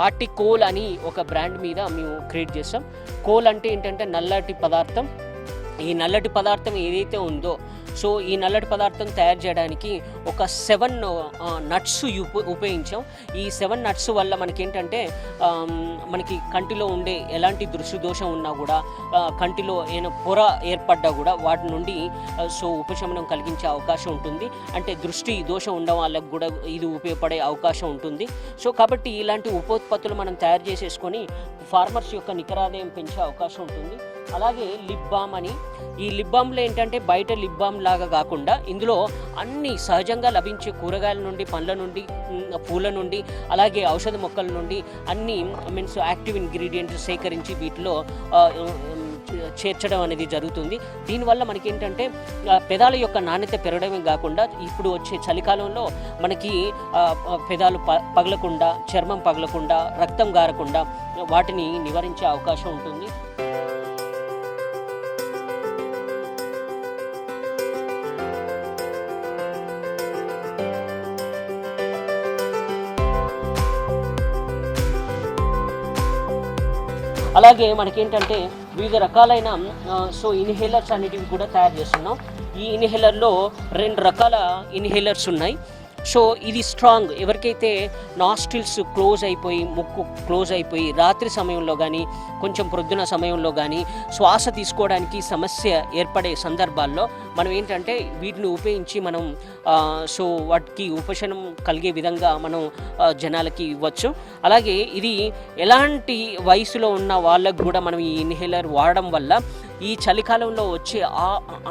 ఆర్టికోల్ అని ఒక బ్రాండ్ మీద మేము క్రియేట్ చేస్తాం. కోల్ అంటే ఏంటంటే నల్లటి పదార్థం. ఈ నల్లటి పదార్థం ఏదైతే ఉందో సో ఈ నల్లటి పదార్థం తయారు చేయడానికి ఒక 7 నట్స్ ఉపయోగించాం. ఈ 7 నట్స్ వల్ల మనకేంటంటే మనకి కంటిలో ఉండే ఎలాంటి దృష్టి దోషం ఉన్నా కూడా, కంటిలో ఏమైనా పొర ఏర్పడ్డా కూడా వాటి నుండి సో ఉపశమనం కలిగించే అవకాశం ఉంటుంది. అంటే దృష్టి దోషం ఉండడం వాళ్ళకు కూడా ఇది ఉపయోగపడే అవకాశం ఉంటుంది. సో కాబట్టి ఇలాంటి ఉపోత్పత్తులు మనం తయారు చేసేసుకొని ఫార్మర్స్ యొక్క నికరాదాయం పెంచే అవకాశం ఉంటుంది. అలాగే లిప్ బామ్ అని, ఈ లిప్ బామ్లో ఏంటంటే బయట లిప్ బామ్ లాగా కాకుండా ఇందులో అన్ని సహజంగా లభించే కూరగాయల నుండి, పండ్ల నుండి, పూల నుండి, అలాగే ఔషధ మొక్కల నుండి అన్ని యాక్టివ్ ఇంగ్రీడియంట్స్ సేకరించి వీటిలో చేర్చడం అనేది జరుగుతుంది. దీనివల్ల మనకేంటంటే పెదాల యొక్క నాణ్యత పెరగడమే కాకుండా ఇప్పుడు వచ్చే చలికాలంలో మనకి పెదాలు పగలకుండా, చర్మం పగలకుండా, రక్తం గారకుండా వాటిని నివారించే అవకాశం ఉంటుంది. అలాగే మనకేంటంటే వివిధ రకాలైన సో ఇన్హేలర్స్ అనేటివి కూడా తయారు చేస్తున్నాం. ఈ ఇన్హేలర్లో 2 రకాల ఇన్హేలర్స్ ఉన్నాయి. సో ఇది స్ట్రాంగ్, ఎవరికైతే నాస్ట్రిల్స్ క్లోజ్ అయిపోయి, ముక్కు క్లోజ్ అయిపోయి రాత్రి సమయంలో కానీ కొంచెం ప్రొద్దున సమయంలో కానీ శ్వాస తీసుకోవడానికి సమస్య ఏర్పడే సందర్భాల్లో మనం ఏంటంటే వీటిని ఉపయోగించి మనం సో వాటికి ఉపశమనం కలిగే విధంగా మనం జనాలకి ఇవ్వచ్చు. అలాగే ఇది ఎలాంటి వయసులో ఉన్న వాళ్ళకు కూడా మనం ఈ ఇన్హేలర్ వాడడం వల్ల ఈ చలికాలంలో వచ్చే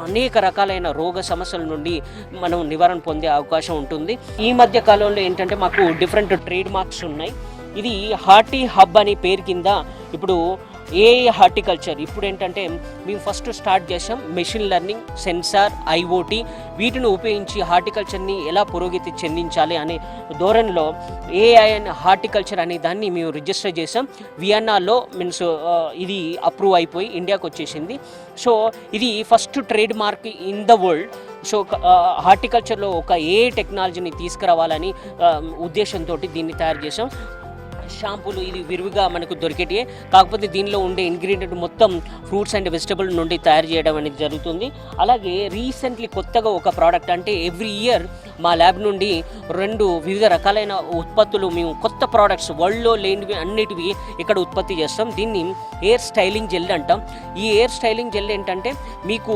అనేక రకాలైన రోగ సమస్యల నుండి మనం నివారణ పొందే అవకాశం ఉంటుంది. ఈ మధ్య కాలంలో ఏంటంటే మాకు డిఫరెంట్ ట్రేడ్ మార్క్స్ ఉన్నాయి. ఇది హార్టీ హబ్ అనే పేరు కింద ఇప్పుడు హార్టికల్చర్ ఇప్పుడు ఏంటంటే మేము ఫస్ట్ స్టార్ట్ చేసాం మెషిన్ లెర్నింగ్, సెన్సార్, ఐఓటీ వీటిని ఉపయోగించి హార్టికల్చర్ని ఎలా పురోగతి చెందించాలి అనే ధోరణిలో ఏఐ అండ్ హార్టికల్చర్ అనే దాన్ని మేము రిజిస్టర్ చేసాం. వియన్నాలో మీన్స్ ఇది అప్రూవ్ అయిపోయి ఇండియాకి వచ్చేసింది. సో ఇది first trademark in the world. So హార్టికల్చర్లో ఒక టెక్నాలజీని తీసుకురావాలని ఉద్దేశంతో దీన్ని తయారు చేసాం. షాంపూలు ఇది విరివిగా మనకు దొరికేటివే, కాకపోతే దీనిలో ఉండే ఇంగ్రీడియంట్ మొత్తం ఫ్రూట్స్ అండ్ వెజిటబుల్ నుండి తయారు చేయడం అనేది జరుగుతుంది. అలాగే రీసెంట్లీ కొత్తగా ఒక ప్రోడక్ట్ అంటే ఎవ్రీ ఇయర్ మా ల్యాబ్ నుండి 2 వివిధ రకాలైన ఉత్పత్తులు మేము కొత్త ప్రోడక్ట్స్ వరల్డ్లో లేనివి అన్నిటివి ఇక్కడ ఉత్పత్తి చేస్తాం. దీన్ని హెయిర్ స్టైలింగ్ జెల్ అంటాం. ఈ హెయిర్ స్టైలింగ్ జెల్ ఏంటంటే మీకు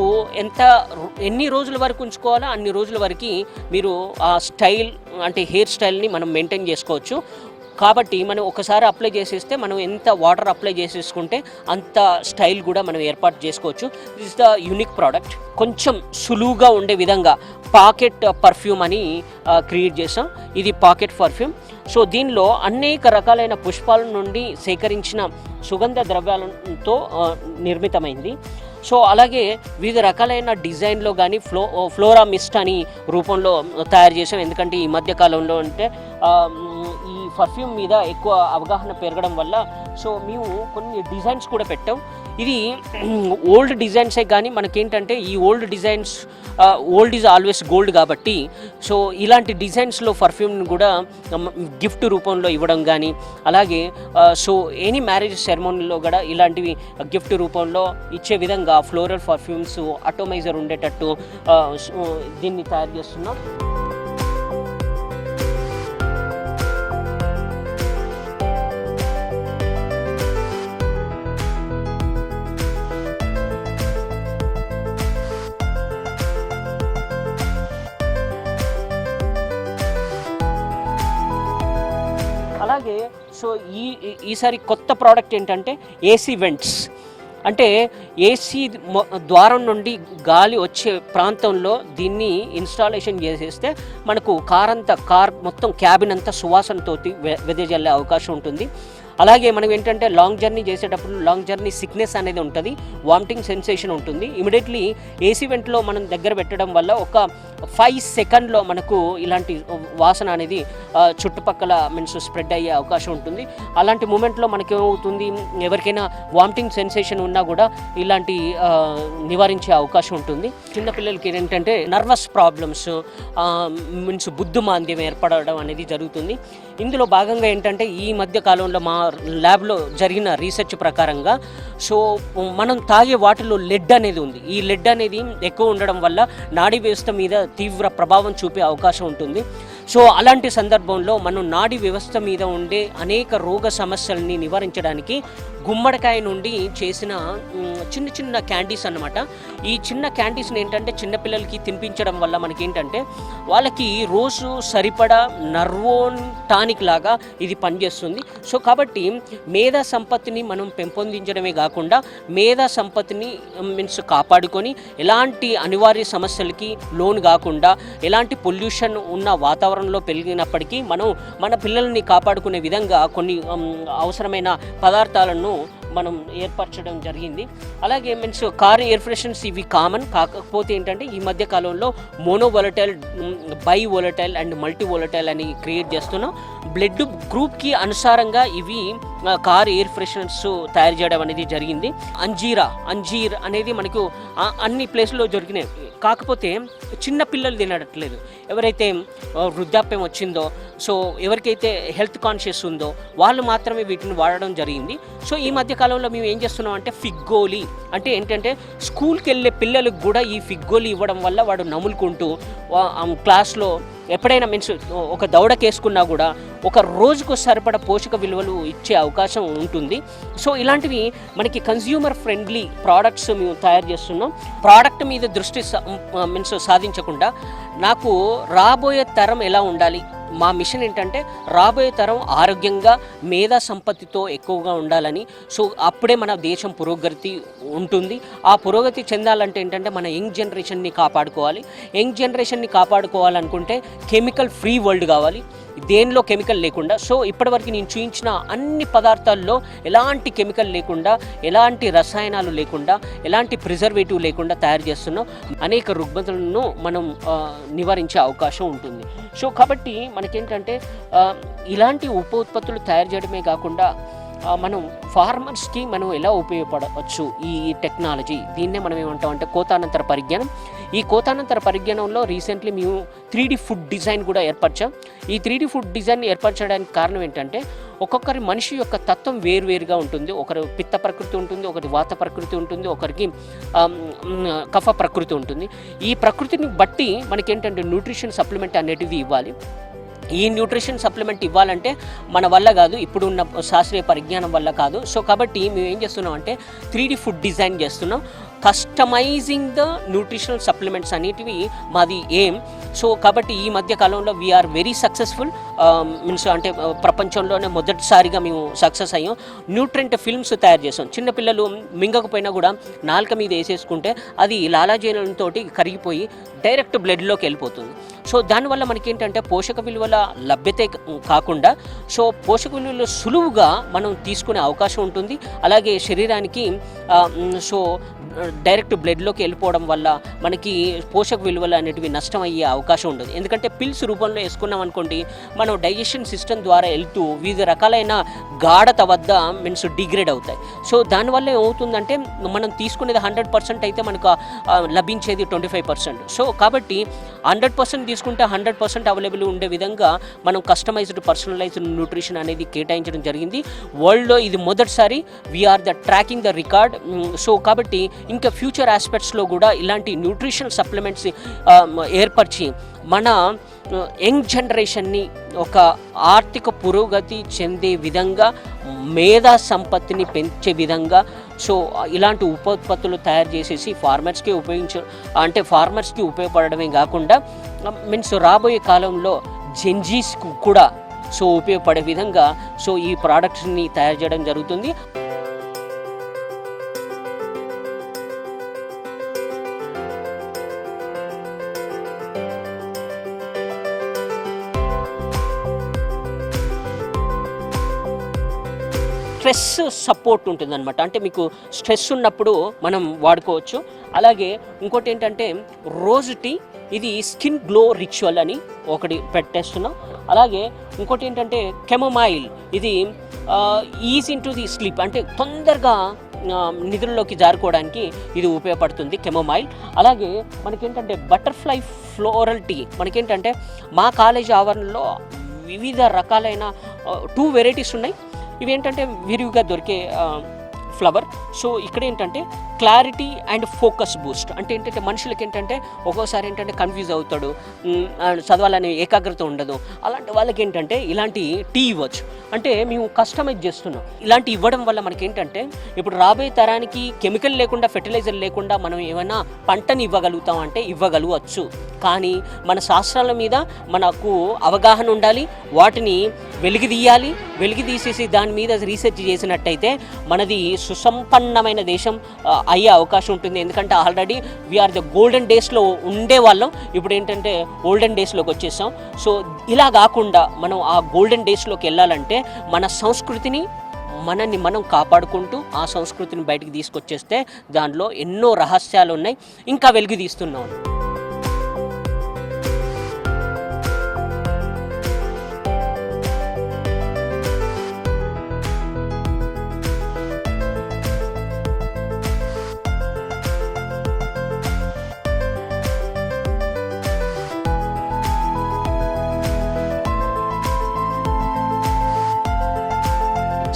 ఎన్ని రోజుల వరకు ఉంచుకోవాలో అన్ని రోజుల వరకు మీరు ఆ స్టైల్ అంటే హెయిర్ స్టైల్ని మనం మెయింటైన్ చేసుకోవచ్చు. కాబట్టి మనం ఒకసారి అప్లై చేసేస్తే మనం ఎంత వాటర్ అప్లై చేసేసుకుంటే అంత స్టైల్ కూడా మనం ఏర్పాటు చేసుకోవచ్చు. This is the unique product. కొంచెం సులువుగా ఉండే విధంగా పాకెట్ పర్ఫ్యూమ్ అని క్రియేట్ చేసాం. ఇది పాకెట్ పర్ఫ్యూమ్. సో దీనిలో అనేక రకాలైన పుష్పాల నుండి సేకరించిన సుగంధ ద్రవ్యాలతో నిర్మితమైంది. సో అలాగే వివిధ రకాలైన డిజైన్లో కానీ ఫ్లోరా మిస్ట్ అని రూపంలో తయారు చేసాం. ఎందుకంటే ఈ మధ్య కాలంలో అంటే ఈ పర్ఫ్యూమ్ మీద ఎక్కువ అవగాహన పెరగడం వల్ల సో మేము కొన్ని డిజైన్స్ కూడా పెట్టాం. ఇది ఓల్డ్ డిజైన్సే కానీ మనకేంటంటే ఈ old designs old is always gold కాబట్టి సో ఇలాంటి డిజైన్స్లో పర్ఫ్యూమ్ని కూడా గిఫ్ట్ రూపంలో ఇవ్వడం కానీ అలాగే సో ఎనీ మ్యారేజ్ సెరమోనీలో కూడా ఇలాంటివి గిఫ్ట్ రూపంలో ఇచ్చే విధంగా ఫ్లోరల్ పర్ఫ్యూమ్స్ అటోమైజర్ ఉండేటట్టు దీన్ని తయారు చేస్తున్నాం. అలాగే సో ఈసారి కొత్త ప్రోడక్ట్ ఏంటంటే ఏసీ వెంట్స్. అంటే ఏసీ ద్వారం నుండి గాలి వచ్చే ప్రాంతంలో దీన్ని ఇన్స్టాలేషన్ చేసేస్తే మనకు కార్ మొత్తం క్యాబిన్ అంతా సువాసనతో వెదజల్లే అవకాశం ఉంటుంది. అలాగే మనం ఏంటంటే లాంగ్ జర్నీ చేసేటప్పుడు లాంగ్ జర్నీ సిక్నెస్ అనేది ఉంటుంది, వామిటింగ్ సెన్సేషన్ ఉంటుంది. ఇమీడియట్లీ ఏసీ వెంట్లో మనం దగ్గర పెట్టడం వల్ల ఒక 5 సెకండ్లో మనకు ఇలాంటి వాసన అనేది చుట్టుపక్కల మీన్స్ స్ప్రెడ్ అయ్యే అవకాశం ఉంటుంది. అలాంటి మూమెంట్లో మనకేమవుతుంది, ఎవరికైనా వామిటింగ్ సెన్సేషన్ ఉన్నా కూడా ఇలాంటి నివారించే అవకాశం ఉంటుంది. చిన్నపిల్లలకి ఏంటంటే నర్వస్ ప్రాబ్లమ్స్ మీన్స్ బుద్ధి మాంద్యం ఏర్పడడం అనేది జరుగుతుంది. ఇందులో భాగంగా ఏంటంటే ఈ మధ్య కాలంలో మా ల్యాబ్లో జరిగిన రీసెర్చ్ ప్రకారంగా సో మనం తాగే వాటిలో లెడ్ అనేది ఉంది. ఈ లెడ్ అనేది ఎక్కువ ఉండడం వల్ల నాడీ వ్యవస్థ మీద తీవ్ర ప్రభావం చూపే అవకాశం ఉంటుంది. సో అలాంటి సందర్భంలో మనం నాడీ వ్యవస్థ మీద ఉండే అనేక రోగ సమస్యల్ని నివారించడానికి గుమ్మడికాయ నుండి చేసిన చిన్న చిన్న క్యాండీస్ అన్నమాట. ఈ చిన్న క్యాండీస్ని ఏంటంటే చిన్నపిల్లలకి తినిపించడం వల్ల మనకేంటంటే వాళ్ళకి రోజు సరిపడా నర్వోన్ టానిక్ లాగా ఇది పనిచేస్తుంది. సో కాబట్టి మేధా సంపత్తిని మనం పెంపొందించడమే కాకుండా మేధా సంపత్తిని మీన్స్ కాపాడుకొని ఎలాంటి అనివార్య సమస్యలకి లోను కాకుండా ఎలాంటి పొల్యూషన్ ఉన్న వాతావరణంలో పెరిగినప్పటికీ మనం మన పిల్లల్ని కాపాడుకునే విధంగా కొన్ని అవసరమైన పదార్థాలను మనం ఏర్పరచడం జరిగింది. అలాగే మీన్స్ కార్ ఎయిర్ ఫ్రెషన్స్ ఇవి కామన్, కాకపోతే ఏంటంటే ఈ మధ్య కాలంలో మోనోవోలటైల్, బైవోలటైల్ అండ్ మల్టీవోలటైల్ అని క్రియేట్ చేస్తున్నాం. బ్లడ్ గ్రూప్కి అనుసారంగా ఇవి కార్ ఎయిర్ ఫ్రెషనర్స్ తయారు చేయడం అనేది జరిగింది. అంజీర్ అనేది మనకు అన్ని ప్లేస్లో దొరికినాయి, కాకపోతే చిన్న పిల్లలు తినట్లేదు. ఎవరైతే వృద్ధాప్యం వచ్చిందో సో ఎవరికైతే హెల్త్ కాన్షియస్ ఉందో వాళ్ళు మాత్రమే వీటిని వాడడం జరిగింది. సో ఈ మధ్య కాలంలో మేము ఏం చేస్తున్నాం అంటే ఫిగ్గోలి అంటే ఏంటంటే స్కూల్కి వెళ్ళే పిల్లలకు కూడా ఈ ఫిగ్గోలి ఇవ్వడం వల్ల వాడు నములుకుంటూ క్లాస్లో ఎప్పుడైనా మీన్స్ ఒక దౌడకేసుకున్నా కూడా ఒక రోజుకు సరిపడ పోషక విలువలు ఇచ్చే అవకాశం ఉంటుంది. సో ఇలాంటివి మనకి కన్స్యూమర్ ఫ్రెండ్లీ ప్రోడక్ట్స్ మేము తయారు చేస్తున్నాం. ప్రోడక్ట్ మీద దృష్టి మీన్స్ సాధించకుండా నాకు రాబోయే తరం ఎలా ఉండాలి, మా మిషన్ ఏంటంటే రాబోయే తరం ఆరోగ్యంగా మేధా సంపత్తితో ఎక్కువగా ఉండాలని. సో అప్పుడే మన దేశం పురోగతి ఉంటుంది. ఆ పురోగతి చెందాలంటే ఏంటంటే మన యంగ్ జనరేషన్ని కాపాడుకోవాలి. యంగ్ జనరేషన్ని కాపాడుకోవాలనుకుంటే కెమికల్ ఫ్రీ వరల్డ్ కావాలి, దేనిలో కెమికల్ లేకుండా. సో ఇప్పటివరకు నేను చూపించిన అన్ని పదార్థాల్లో ఎలాంటి కెమికల్ లేకుండా, ఎలాంటి రసాయనాలు లేకుండా, ఎలాంటి ప్రిజర్వేటివ్ లేకుండా తయారు చేస్తున్నాం. అనేక రుగ్మతలను మనం నివారించే అవకాశం ఉంటుంది. సో కాబట్టి మనకేంటంటే ఇలాంటి ఉప ఉత్పత్తులు తయారు చేయడమే కాకుండా మనం ఫార్మర్స్కి మనం ఎలా ఉపయోగపడవచ్చు ఈ టెక్నాలజీ, దీన్నే మనం ఏమంటామంటే కోతానంతర పరిజ్ఞానం. ఈ కోతానంతర పరిజ్ఞానంలో రీసెంట్లీ మేము 3D ఫుడ్ డిజైన్ కూడా ఏర్పరిచాం. ఈ 3D ఫుడ్ డిజైన్ ఏర్పరచడానికి కారణం ఏంటంటే ఒక్కొక్కరి మనిషి యొక్క తత్వం వేరువేరుగా ఉంటుంది. ఒకరు పిత్త ప్రకృతి ఉంటుంది, ఒకరి వాత ప్రకృతి ఉంటుంది, ఒకరికి కఫ ప్రకృతి ఉంటుంది. ఈ ప్రకృతిని బట్టి మనకేంటంటే న్యూట్రిషన్ సప్లిమెంట్ అనేటివి ఇవ్వాలి. ఈ న్యూట్రిషన్ సప్లిమెంట్ ఇవ్వాలంటే మన వల్ల కాదు, ఇప్పుడున్న శాస్త్రీయ పరిజ్ఞానం వల్ల కాదు. సో కాబట్టి మేము ఏం చేస్తున్నాం అంటే 3D ఫుడ్ డిజైన్ చేస్తున్నాం. కస్టమైజింగ్ ద న్యూట్రిషనల్ సప్లిమెంట్స్ అనేటివి మాది ఎయిమ్. సో కాబట్టి ఈ మధ్య కాలంలో వీఆర్ వెరీ సక్సెస్ఫుల్. మీన్స్ అంటే ప్రపంచంలోనే మొదటిసారిగా మేము సక్సెస్ అయ్యాం. న్యూట్రెంట్ ఫిల్మ్స్ తయారు చేసాం. చిన్నపిల్లలు మింగకపోయినా కూడా నాలుక మీద వేసేసుకుంటే అది లాలాజలంతో కరిగిపోయి డైరెక్ట్ బ్లడ్లోకి వెళ్ళిపోతుంది. సో దానివల్ల మనకేంటంటే పోషక విలువల లభ్యతే కాకుండా సో పోషక విలువలు సులువుగా మనం తీసుకునే అవకాశం ఉంటుంది. అలాగే శరీరానికి సో డైరెక్ట్ బ్లడ్లోకి వెళ్ళిపోవడం వల్ల మనకి పోషక విలువలు అనేటివి నష్టం అయ్యే అవకాశం ఉండదు. ఎందుకంటే పిల్స్ రూపంలో వేసుకున్నాం అనుకోండి, మనం డైజెషన్ సిస్టమ్ ద్వారా వెళ్తూ వివిధ రకాలైన గాఢత వద్ద మీన్స్ డిగ్రేడ్ అవుతాయి. సో దానివల్ల ఏమవుతుందంటే మనం తీసుకునేది 100% అయితే మనకు లభించేది 25%. సో కాబట్టి 100% తీసుకుంటే 100% అవైలబుల్ ఉండే విధంగా మనం కస్టమైజ్డ్ పర్సనలైజ్డ్ న్యూట్రిషన్ అనేది కేటాయించడం జరిగింది. వరల్డ్లో ఇది మొదటిసారి. We're the tracking the record. So కాబట్టి ఇంకా ఫ్యూచర్ ఆస్పెక్ట్స్లో కూడా ఇలాంటి న్యూట్రిషన్ సప్లిమెంట్స్ ఏర్పరిచి మన యంగ్ జనరేషన్ని ఒక ఆర్థిక పురోగతి చెందే విధంగా, మేధా సంపత్తిని పెంచే విధంగా సో ఇలాంటి ఉపోత్పత్తులు తయారు చేసేసి ఫార్మర్స్కి ఉపయోగపడమే కాకుండా మీన్స్ రాబోయే కాలంలో జెన్జీస్కు కూడా సో ఉపయోగపడే విధంగా సో ఈ ప్రోడక్ట్స్ని తయారు చేయడం జరుగుతుంది. స్ట్రెస్ సపోర్ట్ ఉంటుందన్నమాట. అంటే మీకు స్ట్రెస్ ఉన్నప్పుడు మనం వాడుకోవచ్చు. అలాగే ఇంకోటి ఏంటంటే రోజ్ టీ, ఇది స్కిన్ గ్లో రిచువల్ అని ఒకటి పెట్టేస్తున్నాం. అలాగే ఇంకోటి ఏంటంటే కెమోమైల్, ఇది is in to the sleep, అంటే తొందరగా నిద్రలోకి జారుకోవడానికి ఇది ఉపయోగపడుతుంది కెమోమైల్. అలాగే మనకేంటంటే బటర్ఫ్లై ఫ్లోరల్ టీ, మనకేంటంటే మా కాలేజీ ఆవరణలో వివిధ రకాలైన 2 వెరైటీస్ ఉన్నాయి. ఇవి ఏంటంటే విరివిగా దొరికే ఫ్లవర్. సో ఇక్కడ ఏంటంటే క్లారిటీ అండ్ ఫోకస్ బూస్ట్, అంటే ఏంటంటే మనుషులకి ఏంటంటే ఒక్కోసారి ఏంటంటే కన్ఫ్యూజ్ అవుతాడు, చదవాలనే ఏకాగ్రత ఉండదు. అలాంటి వాళ్ళకి ఏంటంటే ఇలాంటి టీ ఇవ్వచ్చు. అంటే మేము కస్టమైజ్ చేస్తున్నాం. ఇలాంటి ఇవ్వడం వల్ల మనకేంటంటే ఇప్పుడు రాబోయే తరానికి కెమికల్ లేకుండా, ఫెర్టిలైజర్ లేకుండా మనం ఏమైనా పంటని ఇవ్వగలుగుతాం అంటే ఇవ్వగలవచ్చు. కానీ మన శాస్త్రాల మీద మనకు అవగాహన ఉండాలి, వాటిని వెలికి తీసేసి దాని మీద రీసెర్చ్ చేసినట్టయితే మనది సుసంపన్నమైన దేశం అయ్యే అవకాశం ఉంటుంది. ఎందుకంటే ఆల్రెడీ వీఆర్ ద గోల్డెన్ డేస్లో ఉండేవాళ్ళం, ఇప్పుడు ఏంటంటే ఓల్డెన్ డేస్లోకి వచ్చేసాం. సో ఇలా కాకుండా మనం ఆ గోల్డెన్ డేస్లోకి వెళ్ళాలంటే మన సంస్కృతిని మనల్ని మనం కాపాడుకుంటూ ఆ సంస్కృతిని బయటికి తీసుకొచ్చేస్తే దానిలో ఎన్నో రహస్యాలు ఉన్నాయి, ఇంకా వెలుగు తీస్తున్నాం.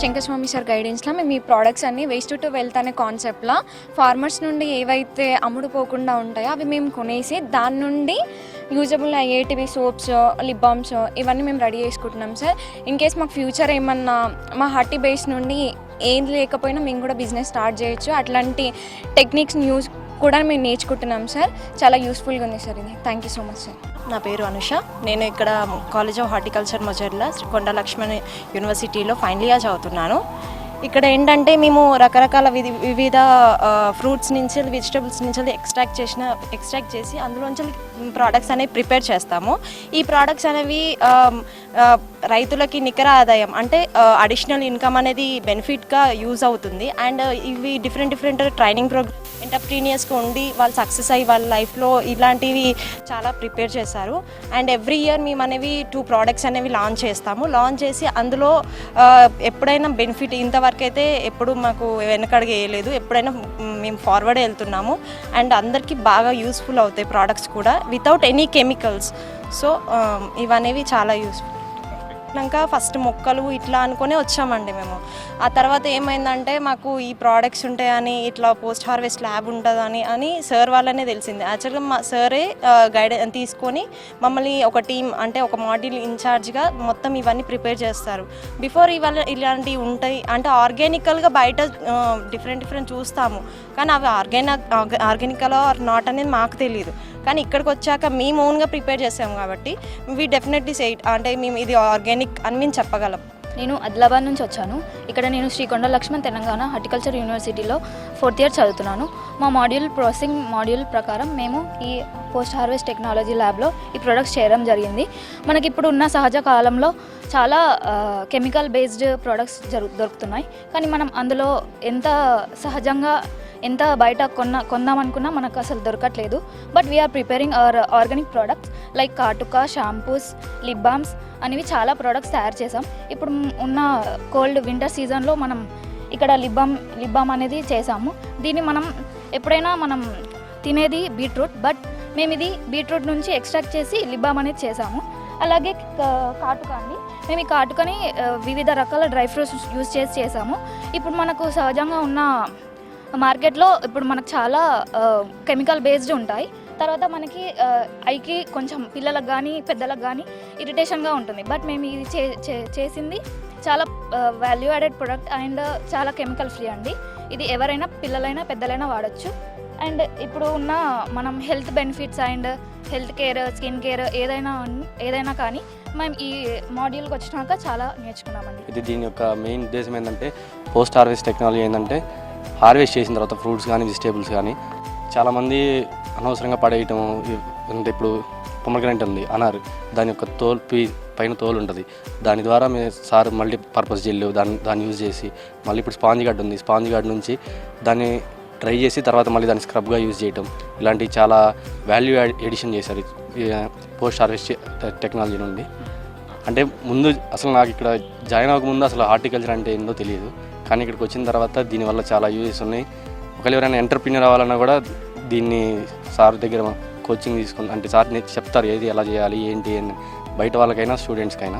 శంకరస్వామి సార్ గైడెన్స్లో మేము ఈ ప్రోడక్ట్స్ అన్ని వేస్ట్ టు వెల్త్ అనే కాన్సెప్ట్లో ఫార్మర్స్ నుండి ఏవైతే అమ్ముడుపోకుండా ఉంటాయో అవి మేము కొనేసి దాని నుండి యూజబుల్ అయ్యేటివి సోప్స్, లిప్ బామ్స్ ఇవన్నీ మేము రెడీ చేసుకుంటున్నాం సార్. ఇన్ కేస్ మాకు ఫ్యూచర్ ఏమన్నా మా హట్టి బేస్ నుండి ఏం లేకపోయినా మేము కూడా బిజినెస్ స్టార్ట్ చేయొచ్చు. అట్లాంటి టెక్నిక్స్ కూడా మేము నేర్చుకుంటున్నాం సార్. చాలా యూస్ఫుల్గా ఉంది సార్ ఇది. Thank you so much sir. నా పేరు అనుష. నేను ఇక్కడ college of horticulture Mojerla Srikonda Laxman యూనివర్సిటీలో ఫైనల్ ఇయర్ చదువుతున్నాను. ఇక్కడ ఏంటంటే మేము రకరకాల వివిధ ఫ్రూట్స్ నుంచి వెజిటబుల్స్ నుంచి ఎక్స్ట్రాక్ట్ చేసి అందులోంచి ప్రోడక్ట్స్ అనేవి ప్రిపేర్ చేస్తాము. ఈ ప్రోడక్ట్స్ అనేవి రైతులకి నికర ఆదాయం అంటే అడిషనల్ ఇన్కమ్ అనేది బెనిఫిట్గా యూజ్ అవుతుంది. అండ్ ఇవి డిఫరెంట్ ట్రైనింగ్ ప్రోగ్రామ్ ఎంటర్ప్రీనియర్స్గా ఉండి వాళ్ళు సక్సెస్ అయ్యి వాళ్ళ లైఫ్లో ఇలాంటివి చాలా ప్రిపేర్ చేశారు. అండ్ ఎవ్రీ ఇయర్ మేము అనేవి 2 ప్రోడక్ట్స్ అనేవి లాంచ్ చేస్తాము. లాంచ్ చేసి అందులో ఎప్పుడైనా బెనిఫిట్ ఇంతవరకు అయితే ఎప్పుడు మాకు వెనకడుగు వేయలేదు. ఎప్పుడైనా మేము ఫార్వర్డ్ వెళ్తున్నాము. అండ్ అందరికీ బాగా యూస్ఫుల్ అవుతాయి ప్రోడక్ట్స్ కూడా వితౌట్ ఎనీ కెమికల్స్. సో ఇవనేవి చాలా యూస్ఫుల్. ఇంకా ఫస్ట్ మొక్కలు ఇట్లా అనుకునే వచ్చామండి మేము. ఆ తర్వాత ఏమైందంటే మాకు ఈ ప్రోడక్ట్స్ ఉంటాయని ఇట్లా పోస్ట్ హార్వెస్ట్ ల్యాబ్ ఉంటుందని సార్ వాళ్ళనే తెలిసింది. యాక్చువల్గా మా సారే గైడ్ తీసుకొని మమ్మల్ని ఒక టీం అంటే ఒక మాడ్యూల్ ఇన్ఛార్జ్గా మొత్తం ఇవన్నీ ప్రిపేర్ చేస్తారు. బిఫోర్ ఇలాంటివి ఉంటాయి అంటే ఆర్గానికల్గా బయట డిఫరెంట్ చూస్తాము, కానీ అవి ఆర్గానికల్ ఆర్ నాట్ అనేది మాకు తెలియదు. కానీ ఇక్కడికి వచ్చాక మేము ఓన్గా ప్రిపేర్ చేసాము కాబట్టి వీ డెఫినెట్లీ సే అంటే మేము ఇది ఆర్గానిక్ అని మేము చెప్పగలం. నేను ఆదిలాబాద్ నుంచి వచ్చాను. ఇక్కడ నేను శ్రీకొండ లక్ష్మణ్ తెలంగాణ హార్టికల్చర్ యూనివర్సిటీలో 4th ఇయర్ చదువుతున్నాను. మా ప్రాసెసింగ్ మాడ్యూల్ ప్రకారం మేము ఈ పోస్ట్ హార్వెస్ట్ టెక్నాలజీ ల్యాబ్లో ఈ ప్రొడక్ట్స్ చేయడం జరిగింది. మనకి ఇప్పుడు ఉన్న సహజ కాలంలో చాలా కెమికల్ బేస్డ్ ప్రొడక్ట్స్ దొరుకుతున్నాయి. కానీ మనం అందులో ఎంత సహజంగా ఎంత బయట కొందామనుకున్నా మనకు అసలు దొరకట్లేదు. But we're preparing our organic products like కాటుక, షాంపూస్, లిప్ బామ్స్ అనేవి చాలా ప్రోడక్ట్స్ తయారు చేసాం. ఇప్పుడు ఉన్న కోల్డ్ వింటర్ సీజన్లో మనం ఇక్కడ లిప్ బామ్ అనేది చేసాము. దీన్ని మనం ఎప్పుడైనా మనం తినేది బీట్రూట్, బట్ మేము ఇది బీట్రూట్ నుంచి ఎక్స్ట్రాక్ట్ చేసి లిప్ బామ్ అనేది చేసాము. అలాగే కాటుక అండి, మేము ఈ కాటుకని వివిధ రకాల డ్రై ఫ్రూట్స్ యూజ్ చేసి చేసాము. ఇప్పుడు మనకు సహజంగా ఉన్న మార్కెట్లో ఇప్పుడు మనకు చాలా కెమికల్ బేస్డ్ ఉంటాయి. తర్వాత మనకి ఐకి కొంచెం పిల్లలకు కానీ పెద్దలకు కానీ ఇరిటేషన్గా ఉంటుంది. బట్ మేము ఇది చేసింది చాలా వాల్యూ యాడెడ్ ప్రొడక్ట్ అండ్ చాలా కెమికల్ ఫ్రీ అండి. ఇది ఎవరైనా పిల్లలైనా పెద్దలైనా వాడచ్చు. అండ్ ఇప్పుడు ఉన్న మనం health benefits and health care, skin care ఏదైనా కానీ మేము ఈ మాడ్యూల్కి వచ్చినాక చాలా నేర్చుకున్నామండి. ఇది దీని యొక్క మెయిన్ ఉద్దేశం ఏంటంటే పోస్ట్ హార్వెస్ట్ టెక్నాలజీ ఏంటంటే హార్వెస్ట్ చేసిన తర్వాత ఫ్రూట్స్ కానీ వెజిటేబుల్స్ కానీ చాలామంది అనవసరంగా పడేయటం. అంటే ఇప్పుడు పొమగ్రనేట్ ఉంది, అనారు, దాని యొక్క పైన తోలు ఉంటుంది. దాని ద్వారా సార్ మల్టీపర్పస్ జెల్లు దాన్ని యూజ్ చేసి మళ్ళీ ఇప్పుడు స్పాంజ్ గార్డ్ ఉంది, స్పాంజ్ గార్డ్ నుంచి దాన్ని డ్రై చేసి తర్వాత మళ్ళీ దాన్ని స్క్రబ్గా యూజ్ చేయటం, ఇలాంటివి చాలా వాల్యూ ఎడిషన్ చేశారు పోస్ట్ హార్వెస్ట్ టెక్నాలజీ నుండి. అంటే ముందు అసలు నాకు ఇక్కడ జాయిన్ అవ్వకముందు అసలు హార్టికల్చర్ అంటే ఏందో తెలియదు. కానీ ఇక్కడికి వచ్చిన తర్వాత దీనివల్ల చాలా యూజెస్ ఉన్నాయి. ఒకవేళ ఎవరైనా ఎంటర్ప్రీనర్ అవ్వాలన్నా కూడా దీన్ని సార్ దగ్గర కోచింగ్ తీసుకుని అంటే సార్ చెప్తారు ఏది ఎలా చేయాలి ఏంటి అని, బయట వాళ్ళకైనా స్టూడెంట్స్కైనా.